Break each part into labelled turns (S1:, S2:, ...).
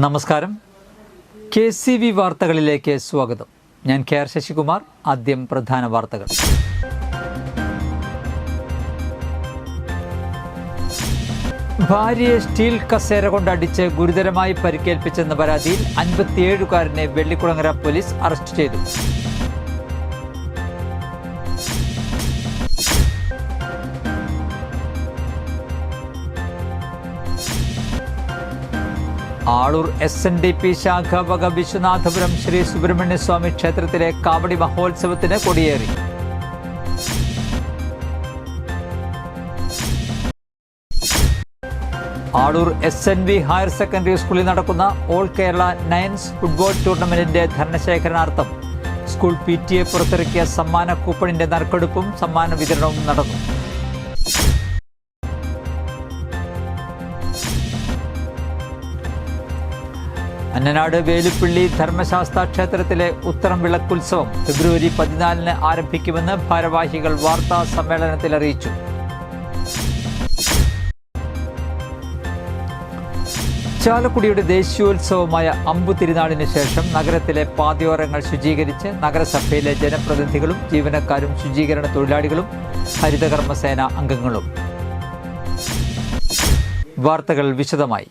S1: നമസ്കാരം. KCV വാർത്തകളിലേക്ക് സ്വാഗതം. ഞാൻ KR ശശികുമാർ. ആദ്യം പ്രധാന വാർത്തകൾ. ഭാര്യയെ സ്റ്റീൽ കസേര കൊണ്ടടിച്ച് ഗുരുതരമായി പരിക്കേൽപ്പിച്ചെന്ന പരാതിയിൽ 57-കാരനെ വെള്ളിക്കുളങ്ങര പോലീസ് അറസ്റ്റ് ചെയ്തു. ആളൂർ SNDP ശാഖ വക വിശ്വനാഥപുരം ശ്രീ സുബ്രഹ്മണ്യ സ്വാമി ക്ഷേത്രത്തിലെ കാവടി മഹോത്സവത്തിന് കൊടിയേറി. ആളൂർ SNV ഹയർ സെക്കൻഡറി സ്കൂളിൽ നടക്കുന്ന ഓൾ കേരള നയൻസ് ഫുട്ബോൾ ടൂർണമെന്റിന്റെ ധനശേഖരണാർത്ഥം സ്കൂൾ PTA പുറത്തിറക്കിയ സമ്മാന കൂപ്പണിന്റെ നറുക്കെടുപ്പും സമ്മാന വിതരണവും നടന്നു. അന്നനാട് വേലുപ്പിള്ളി ധർമ്മശാസ്ത്ര ക്ഷേത്രത്തിലെ ഉത്തരം വിളക്കുത്സവം ഫെബ്രുവരി 14 ആരംഭിക്കുമെന്ന് ഭാരവാഹികൾ വാർത്താ സമ്മേളനത്തിൽ അറിയിച്ചു. ചാലക്കുടിയുടെ ദേശീയോത്സവമായ അമ്പു തിരുനാളിന് ശേഷം നഗരത്തിലെ പാതയോരങ്ങൾ ശുചീകരിച്ച് നഗരസഭയിലെ ജനപ്രതിനിധികളും ജീവനക്കാരും ശുചീകരണ തൊഴിലാളികളും ഹരിതകർമ്മസേന അംഗങ്ങളും. വാർത്തകൾ വിശദമായി.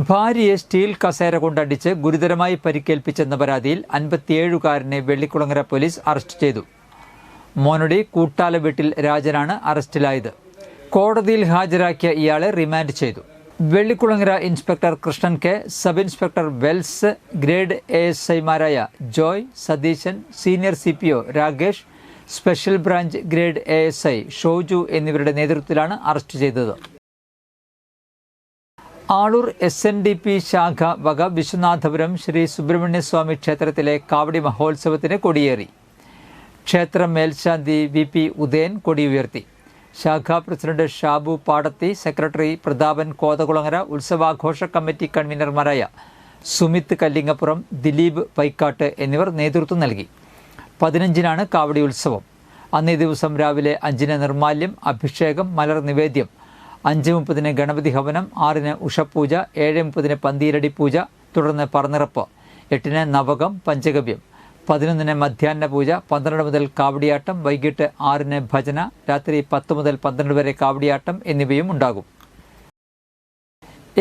S1: ഭാര്യയെ സ്റ്റീൽ കസേര കൊണ്ടടിച്ച് ഗുരുതരമായി പരിക്കേൽപ്പിച്ചെന്ന പരാതിയിൽ 57-കാരനെ വെള്ളിക്കുളങ്ങര പോലീസ് അറസ്റ്റ് ചെയ്തു. മോനടി കൂട്ടാല വീട്ടിൽ രാജനാണ് അറസ്റ്റിലായത്. കോടതിയിൽ ഹാജരാക്കിയ ഇയാളെ റിമാൻഡ് ചെയ്തു. Vellikulangara inspector Krishnan K, sub inspector Wells, grade ASIമാരായ Joy, Satheesan, senior CPO Rakesh, special branch grade ASI Shoju എന്നിവരുടെ നേതൃത്വത്തിലാണ് അറസ്റ്റ് ചെയ്തത്. ആളൂർ SNDP ശാഖ വക വിശ്വനാഥപുരം ശ്രീ സുബ്രഹ്മണ്യ സ്വാമി ക്ഷേത്രത്തിലെ കാവടി മഹോത്സവത്തിന് കൊടിയേറി. ക്ഷേത്ര മേൽശാന്തി VP ഉദയൻ കൊടി ഉയർത്തി. ശാഖാ പ്രസിഡന്റ് ഷാബു പാടത്തി, സെക്രട്ടറി പ്രതാപൻ കോതകുളങ്ങര, ഉത്സവാഘോഷ കമ്മിറ്റി കൺവീനർമാരായ സുമിത് കല്ലിങ്ങപ്പുറം, ദിലീപ് പൈക്കാട്ട് എന്നിവർ നേതൃത്വം നൽകി. 15-നാണ് കാവടി ഉത്സവം. അന്നേ ദിവസം രാവിലെ 5-ന് നിർമാല്യം, അഭിഷേകം, മലർ നിവേദ്യം, 5:30-ന് ഗണപതി ഹവനം, 6-ന് ഉഷപൂജ, 7:30-ന് പന്തീരടി പൂജ, തുടർന്ന് പറനിറപ്പ്, 8-ന് നവകം പഞ്ചഗവ്യം, 11-ന് മധ്യാഹ്ന പൂജ, 12 മുതൽ കാവടിയാട്ടം, വൈകിട്ട് 6-ന് ഭജന, രാത്രി 10 മുതൽ 12 വരെ കാവടിയാട്ടം എന്നിവയും ഉണ്ടാകും.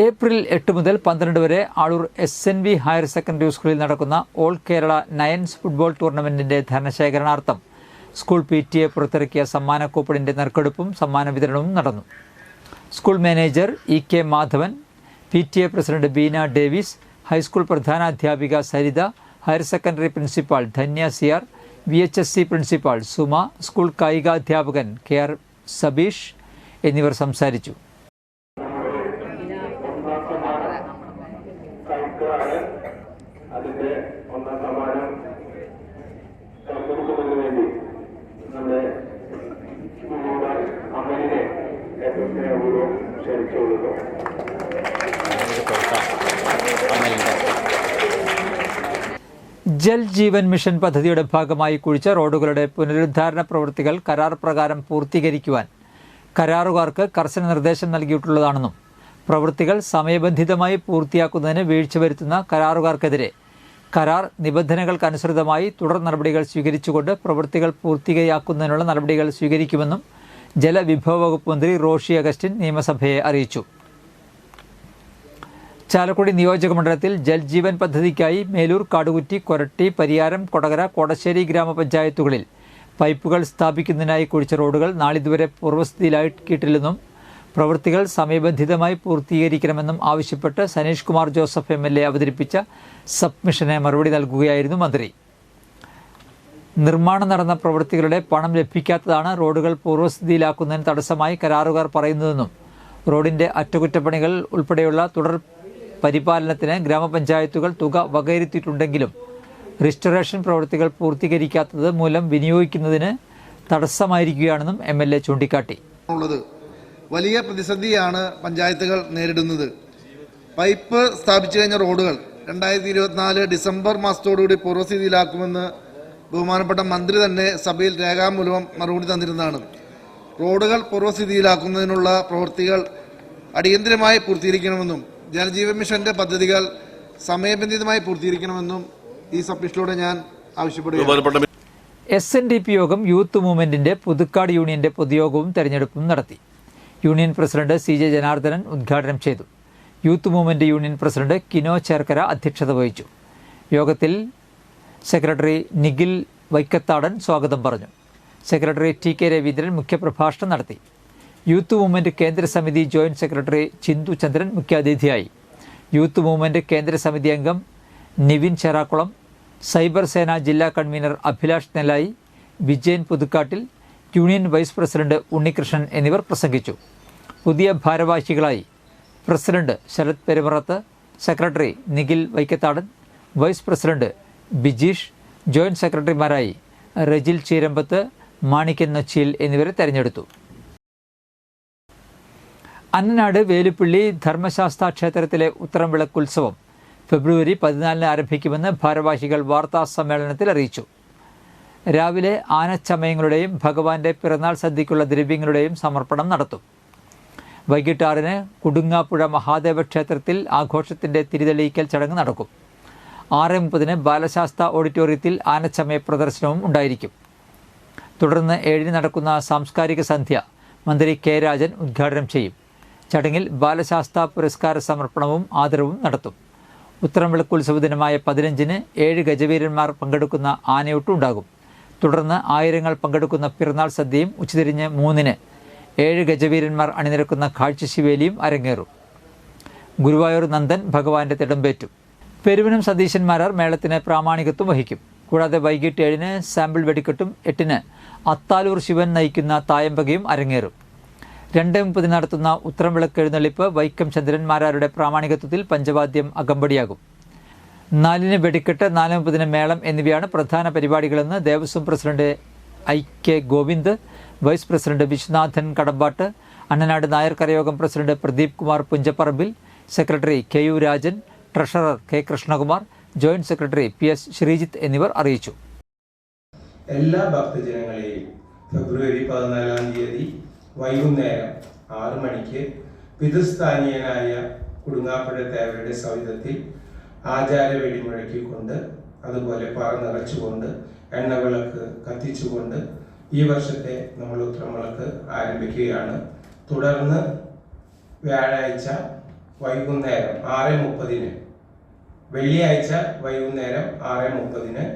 S1: ഏപ്രിൽ 8 മുതൽ 12 വരെ ആളൂർ SNV ഹയർ സെക്കൻഡറി സ്കൂളിൽ നടക്കുന്ന ഓൾ കേരള നയൻസ് ഫുട്ബോൾ ടൂർണമെന്റിന്റെ ധനശേഖരണാർത്ഥം സ്കൂൾ PTA പുറത്തിറക്കിയ സമ്മാന കൂപ്പണിന്റെ നറുക്കെടുപ്പും സമ്മാന വിതരണവും നടന്നു. School manager EK Madhavan, PTA president Beena Davis, high school പ്രധാനാധ്യാപിക Saritha, higher secondary principal Dhanya CR, VHSC principal Suma, school കായികാധ്യാപകൻ KR സബീഷ് എന്നിവർ സംസാരിച്ചു. ജൽ ജീവൻ മിഷൻ പദ്ധതിയുടെ ഭാഗമായി കുഴിച്ച റോഡുകളുടെ പുനരുദ്ധാരണ പ്രവൃത്തികൾ കരാർ പ്രകാരം പൂർത്തീകരിക്കുവാൻ കരാറുകാർക്ക് കർശന നിർദ്ദേശം നൽകിയിട്ടുള്ളതാണെന്നും പ്രവൃത്തികൾ സമയബന്ധിതമായി പൂർത്തിയാക്കുന്നതിന് വീഴ്ച വരുത്തുന്ന കരാറുകാർക്കെതിരെ കരാർ നിബന്ധനകൾക്കനുസൃതമായി തുടർ നടപടികൾ സ്വീകരിച്ചുകൊണ്ട് പ്രവൃത്തികൾ പൂർത്തിയാക്കുന്നതിനുള്ള നടപടികൾ സ്വീകരിക്കുമെന്നും ജലവിഭവ വകുപ്പ് മന്ത്രി റോഷി അഗസ്റ്റിൻ നിയമസഭയെ അറിയിച്ചു. ചാലക്കുടി നിയോജക മണ്ഡലത്തിൽ ജൽജീവൻ പദ്ധതിക്കായി മേലൂർ, കാടുകുറ്റി, കൊരട്ടി, പരിയാരം, കൊടകര, കോടശ്ശേരി ഗ്രാമപഞ്ചായത്തുകളിൽ പൈപ്പുകൾ സ്ഥാപിക്കുന്നതിനായി കുഴിച്ച റോഡുകൾ നാളിതുവരെ പൂർവ്വസ്ഥിതിയിലാക്കിയിട്ടില്ലെന്നും പ്രവൃത്തികൾ സമയബന്ധിതമായി പൂർത്തീകരിക്കണമെന്നും ആവശ്യപ്പെട്ട് സനീഷ് കുമാർ ജോസഫ് MLA അവതരിപ്പിച്ച സബ്മിഷന് മറുപടി നൽകുകയായിരുന്നു മന്ത്രി. നിർമ്മാണം നടന്ന പ്രവൃത്തികളുടെ പണം ലഭിക്കാത്തതാണ് റോഡുകൾ പൂർവ്വസ്ഥിതിയിലാക്കുന്നതിന് തടസ്സമായി കരാറുകാർ പറയുന്നതെന്നും റോഡിന്റെ അറ്റകുറ്റപ്പണികൾ ഉൾപ്പെടെയുള്ള തുടർ പരിപാലനത്തിന് ഗ്രാമപഞ്ചായത്തുകൾ തുക വകയിരുത്തിയിട്ടുണ്ടെങ്കിലും റിസ്റ്റോറേഷൻ പ്രവൃത്തികൾ പൂർത്തീകരിക്കാത്തത് മൂലം വിനിയോഗിക്കുന്നതിന് തടസ്സമായിരിക്കുകയാണെന്നും MLA ചൂണ്ടിക്കാട്ടി.
S2: വലിയ പ്രതിസന്ധിയാണ് പഞ്ചായത്തുകൾ നേരിടുന്നത്. പൈപ്പ് സ്ഥാപിച്ചു കഴിഞ്ഞ റോഡുകൾ 2024 ഡിസംബർ മാസത്തോടുകൂടി പൂർവ്വസ്ഥിതിയിലാക്കുമെന്ന് ബഹുമാനപ്പെട്ട മന്ത്രി തന്നെ സഭയിൽ രേഖാമൂലം മറുപടി തന്നിരുന്നതാണ്. റോഡുകൾ പൂർവ്വസ്ഥിതിയിലാക്കുന്നതിനുള്ള പ്രവൃത്തികൾ അടിയന്തരമായി പൂർത്തീകരിക്കണമെന്നും ജലജീവൻ മിഷന്റെ പദ്ധതികൾ സമയബന്ധിതമായി പൂർത്തീകരിക്കണമെന്നും ഈ സബ്മിഷനിലൂടെ ഞാൻ ആവശ്യപ്പെടുകയാണ്.
S1: SNDP യോഗം യൂത്ത് മൂവ്മെന്റിന്റെ പുതുക്കാട് യൂണിയന്റെ പൊതുയോഗവും തെരഞ്ഞെടുപ്പും നടത്തി. യൂണിയൻ പ്രസിഡന്റ് CJ ജനാർദ്ദനൻ ഉദ്ഘാടനം ചെയ്തു. Youth movement union president കിനോ Cherkkara അധ്യക്ഷത വഹിച്ചു. യോഗത്തിൽ സെക്രട്ടറി നിഖിൽ വൈക്കത്താടൻ സ്വാഗതം പറഞ്ഞു. സെക്രട്ടറി TK രവീന്ദ്രൻ മുഖ്യപ്രഭാഷണം നടത്തി. യൂത്ത് മൂവ്മെന്റ് കേന്ദ്ര സമിതി ജോയിന്റ് സെക്രട്ടറി ചിന്തു ചന്ദ്രൻ മുഖ്യാതിഥിയായി. യൂത്ത് മൂവ്മെന്റ് കേന്ദ്ര സമിതി അംഗം നിവിൻ ചെറാക്കുളം, സൈബർ സേന ജില്ലാ convener Abhilash Nellayi, Vijayan Puthukkattil, union vice president Unnikrishnan എന്നിവർ പ്രസംഗിച്ചു. പുതിയ ഭാരവാഹികളായി president Sarath Perumarath, secretary Nikhil Vaikkathadan, vice president Bijeesh, joint സെക്രട്ടറിമാരായി റജിൽ ചീരമ്പത്ത്, മാണിക്കൻ നൊച്ചിയിൽ എന്നിവരെ തെരഞ്ഞെടുത്തു. അന്നനാട് വേലുപ്പിള്ളി ധർമ്മശാസ്ത്ര ക്ഷേത്രത്തിലെ ഉത്തരംവിളക്കുത്സവം ഫെബ്രുവരി 14 ആരംഭിക്കുമെന്ന് ഭാരവാഹികൾ വാർത്താ സമ്മേളനത്തിൽ അറിയിച്ചു. രാവിലെ ആനച്ചമയങ്ങളുടെയും ഭഗവാന്റെ പിറന്നാൾ സദ്യയ്ക്കുള്ള ദ്രവ്യങ്ങളുടെയും സമർപ്പണം നടത്തും. വൈകിട്ട് 6-ന് കുടുങ്ങാപ്പുഴ മഹാദേവ ക്ഷേത്രത്തിൽ ആഘോഷത്തിൻ്റെ തിരിതെളിയിക്കൽ ചടങ്ങ് നടക്കും. 6:30-ന് ബാലശാസ്ത്ര ഓഡിറ്റോറിയത്തിൽ ആനച്ചമയ പ്രദർശനവും ഉണ്ടായിരിക്കും. തുടർന്ന് 7-ന് നടക്കുന്ന സാംസ്കാരിക സന്ധ്യ മന്ത്രി K. രാജൻ ഉദ്ഘാടനം ചെയ്യും. ചടങ്ങിൽ ബാലശാസ്ത്ര പുരസ്കാര സമർപ്പണവും ആദരവും നടത്തും. ഉത്തരംവിളക്കുത്സവ ദിനമായ 15-ന് 7 ഗജവീരന്മാർ പങ്കെടുക്കുന്ന ആനയൂട്ടും ഉണ്ടാകും. തുടർന്ന് ആയിരങ്ങൾ പങ്കെടുക്കുന്ന പിറന്നാൾ സദ്യയും ഉച്ചതിരിഞ്ഞ് 3-ന് 7 ഗജവീരന്മാർ അണിനിരക്കുന്ന കാഴ്ചശിവേലിയും അരങ്ങേറും. ഗുരുവായൂർ നന്ദൻ ഭഗവാന്റെ തിടമ്പേറ്റും. പെരുവനം സതീശന്മാരാർ മേളത്തിന് പ്രാമാണികത്വം വഹിക്കും. കൂടാതെ വൈകിട്ട് 7-ന് സാമ്പിൾ വെടിക്കെട്ടും 8-ന് അത്താലൂർ ശിവൻ നയിക്കുന്ന തായമ്പകയും അരങ്ങേറും. 2:30 നടത്തുന്ന ഉത്തരംവിളക്ക് എഴുന്നള്ളിപ്പ് വൈക്കം ചന്ദ്രന്മാരാരുടെ പ്രാമാണികത്വത്തിൽ പഞ്ചവാദ്യം അകമ്പടിയാകും. 4-ന് വെടിക്കെട്ട്, 4:30-ന് മേളം എന്നിവയാണ് പ്രധാന പരിപാടികളെന്ന് Devaswom president IK Govind, vice president Viswanathan Kadambatt, Annanad Nair Karayogam president Pradeep Kumar Punchaparambil, secretary KU Rajan, treasurer K. Krishnakumar, joint secretary PS Sreejith എന്നിവർ അറിയിച്ചു.
S3: എല്ലാ ഭക്തജനങ്ങളെയും ഫെബ്രുവരി 14-ാം തീയതി വൈകുന്നേരം 6 മണിക്ക് പിതൃസ്ഥാനീയനായ കുടുങ്ങാപ്പുഴ തേവരുടെ സവിധത്തിൽ ആചാര വെടിമുഴക്കിക്കൊണ്ട്, അതുപോലെ പറ നിറച്ചുകൊണ്ട്, എണ്ണവിളക്ക് കത്തിച്ചുകൊണ്ട് ഈ വർഷത്തെ നമ്മൾ ഉത്തരംവിളക്ക് ആരംഭിക്കുകയാണ്. തുടർന്ന് വ്യാഴാഴ്ച വൈകുന്നേരം 6:30-ന്, വെള്ളിയാഴ്ച വൈകുന്നേരം 6:30-ന്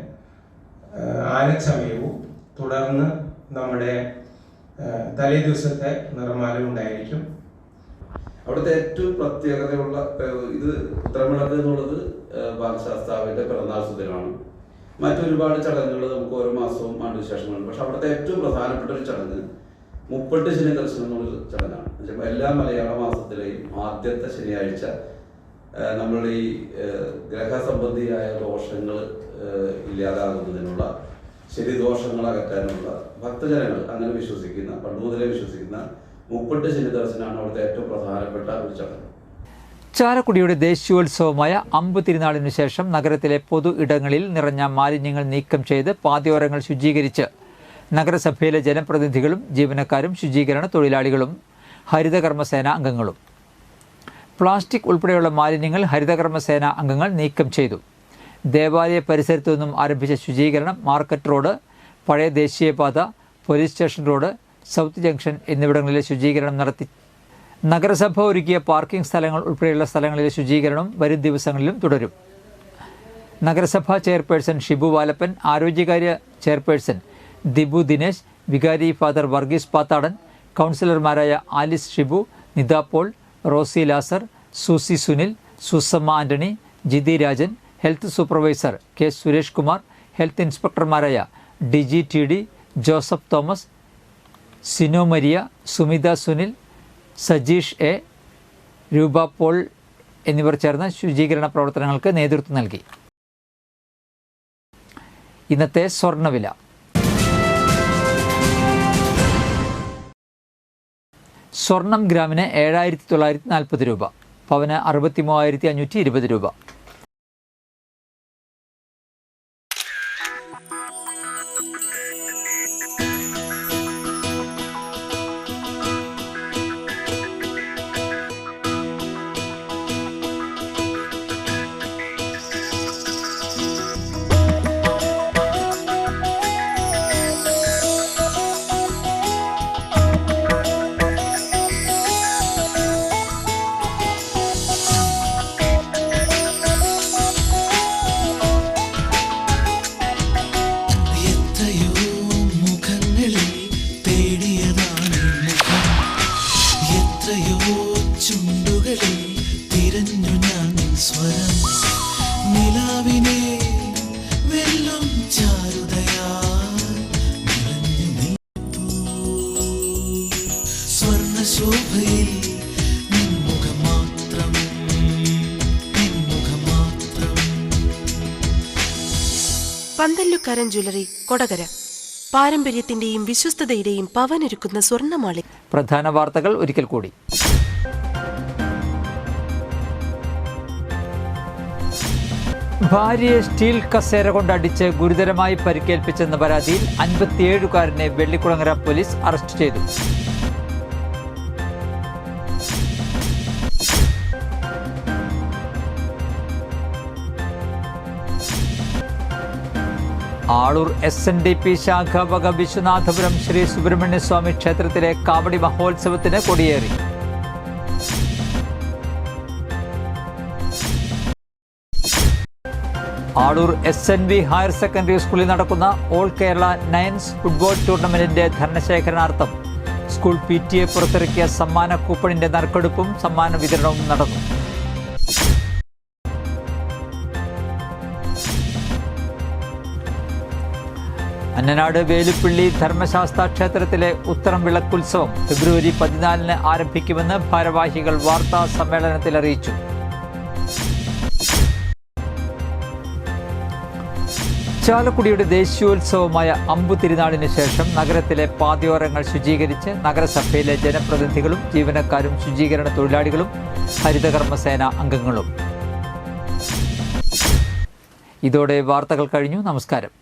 S3: ആനച്ചമയവും, തുടർന്ന് നമ്മുടെ തലേ ദിവസത്തെ നിറമാലയും ഉണ്ടായിരിക്കും.
S4: അവിടുത്തെ ഏറ്റവും പ്രത്യേകതയുള്ള ഇത് ഉത്തരംവിളക്ക് എന്നുള്ളത് ബാലശാസ്താവിന്റെ പിറന്നാൾ സുദിനമാണ്. മറ്റൊരുപാട് ചടങ്ങുകൾ നമുക്ക് ഓരോ മാസവും ആണ്ടുവിശേഷങ്ങളുണ്ട്. പക്ഷെ അവിടുത്തെ ഏറ്റവും പ്രധാനപ്പെട്ട ഒരു ചടങ്ങ് മുപ്പട്ട് ശനി ദർശനം എന്നുള്ളൊരു ചടങ്ങാണ്. എല്ലാ മലയാള മാസത്തിലെയും ആദ്യത്തെ ശനിയാഴ്ച നമ്മൾ ഈ ഗ്രഹസംബന്ധിയായ ദോഷങ്ങൾ ഇല്ലാതാകുന്നതിനുള്ള, ശനിദോഷങ്ങൾ അകറ്റാനുള്ള ഭക്തജനങ്ങൾ അങ്ങനെ വിശ്വസിക്കുന്ന, പണ്ട് മുതലേ വിശ്വസിക്കുന്ന മുപ്പട്ട് ശനി ദർശനമാണ് അവിടുത്തെ ഏറ്റവും പ്രധാനപ്പെട്ട ഒരു ചടങ്ങ്.
S1: ചാലക്കുടിയുടെ ദേശീയോത്സവമായ അമ്പ് തിരുനാളിനു ശേഷം നഗരത്തിലെ പൊതു ഇടങ്ങളിൽ നിറഞ്ഞ മാലിന്യങ്ങൾ നീക്കം ചെയ്ത് പാതയോരങ്ങൾ ശുചീകരിച്ച് നഗരസഭയിലെ ജനപ്രതിനിധികളും ജീവനക്കാരും ശുചീകരണ തൊഴിലാളികളും ഹരിതകർമ്മസേന അംഗങ്ങളും. പ്ലാസ്റ്റിക് ഉൾപ്പെടെയുള്ള മാലിന്യങ്ങൾ ഹരിതകർമ്മസേന അംഗങ്ങൾ നീക്കം ചെയ്തു. ദേവാലയ പരിസരത്തു നിന്നും ആരംഭിച്ച ശുചീകരണം മാർക്കറ്റ് റോഡ്, പഴയ ദേശീയപാത, police station road, south junction എന്നിവിടങ്ങളിലെ ശുചീകരണം നടത്തി. നഗരസഭ ഒരുക്കിയ പാർക്കിംഗ് സ്ഥലങ്ങൾ ഉൾപ്പെടെയുള്ള സ്ഥലങ്ങളിലെ ശുചീകരണം വരും ദിവസങ്ങളിലും തുടരും. നഗരസഭാ ചെയർപേഴ്സൺ ഷിബു വാലപ്പൻ, ആരോഗ്യകാര്യ ചെയർപേഴ്സൺ ദിബു ദിനേശ്, വികാരി ഫാദർ വർഗീസ് പാത്താടൻ, കൗൺസിലർമാരായ Alice Shibu, Nitha Paul, Rosy Lazar, Susie Sunil, Susamma Antony, Jithi Rajan, health supervisor K. Suresh Kumar, health ഇൻസ്പെക്ടർമാരായ DG-TD Joseph Thomas, Sino Maria, Sumitha Sunil, Sajeesh A, Roopa Paul എന്നിവർ ചേർന്ന് ശുചീകരണ പ്രവർത്തനങ്ങൾക്ക് നേതൃത്വം നൽകി. ഇന്നത്തെ സ്വർണ്ണവില. സ്വർണം ഗ്രാമിന് 7,940 രൂപ, പവന് 63,520 രൂപ.
S5: ശോഭയിൽ നിൻമുഖം മാത്രം, നിൻമുഖം മാത്രം.
S6: പന്തല്ലുക്കാരൻ ജ്വല്ലറി, കൊടകര. പാരമ്പര്യത്തിന്റെയും വിശ്വസ്തതയുടെയും പവനൊരുക്കുന്ന സ്വർണ്ണമാളി.
S1: പ്രധാന വാർത്തകൾ ഒരിക്കൽ കൂടി. ഭാര്യയെ സ്റ്റീൽ കസേര കൊണ്ടടിച്ച് ഗുരുതരമായി പരിക്കേൽപ്പിച്ചെന്ന പരാതിയിൽ 57-കാരനെ വെള്ളിക്കുളങ്ങര പോലീസ് അറസ്റ്റ് ചെയ്തു. ആളൂർ SNDP ശാഖ വക വിശ്വനാഥപുരം ശ്രീ സുബ്രഹ്മണ്യ സ്വാമി ക്ഷേത്രത്തിലെ കാവടി മഹോത്സവത്തിന് കൊടിയേറി. ആളൂർ SNV ഹയർ സെക്കൻഡറി സ്കൂളിൽ നടക്കുന്ന ഓൾ കേരള നയൻസ് ഫുട്ബോൾ ടൂർണമെന്റിന്റെ ധനശേഖരണാർത്ഥം സ്കൂൾ PTA പുറത്തിറക്കിയ സമ്മാന കൂപ്പണിന്റെ നറുക്കെടുപ്പും സമ്മാന വിതരണവും നടന്നു. അന്നനാട് വേലുപ്പിള്ളി ധർമ്മശാസ്ത്ര ക്ഷേത്രത്തിലെ ഉത്തരം വിളക്കുത്സവം ഫെബ്രുവരി 14 ആരംഭിക്കുമെന്ന് ഭാരവാഹികൾ വാർത്താ സമ്മേളനത്തിൽ അറിയിച്ചു. ചാലക്കുടിയുടെ ദേശീയോത്സവമായ അമ്പുതിരുനാളിന് ശേഷം നഗരത്തിലെ പാതയോരങ്ങൾ ശുചീകരിച്ച് നഗരസഭയിലെ ജനപ്രതിനിധികളും ജീവനക്കാരും ശുചീകരണ തൊഴിലാളികളും ഹരിതകർമ്മസേന അംഗങ്ങളും. ഇതോടെ വാർത്തകൾ കഴിഞ്ഞു. നമസ്കാരം.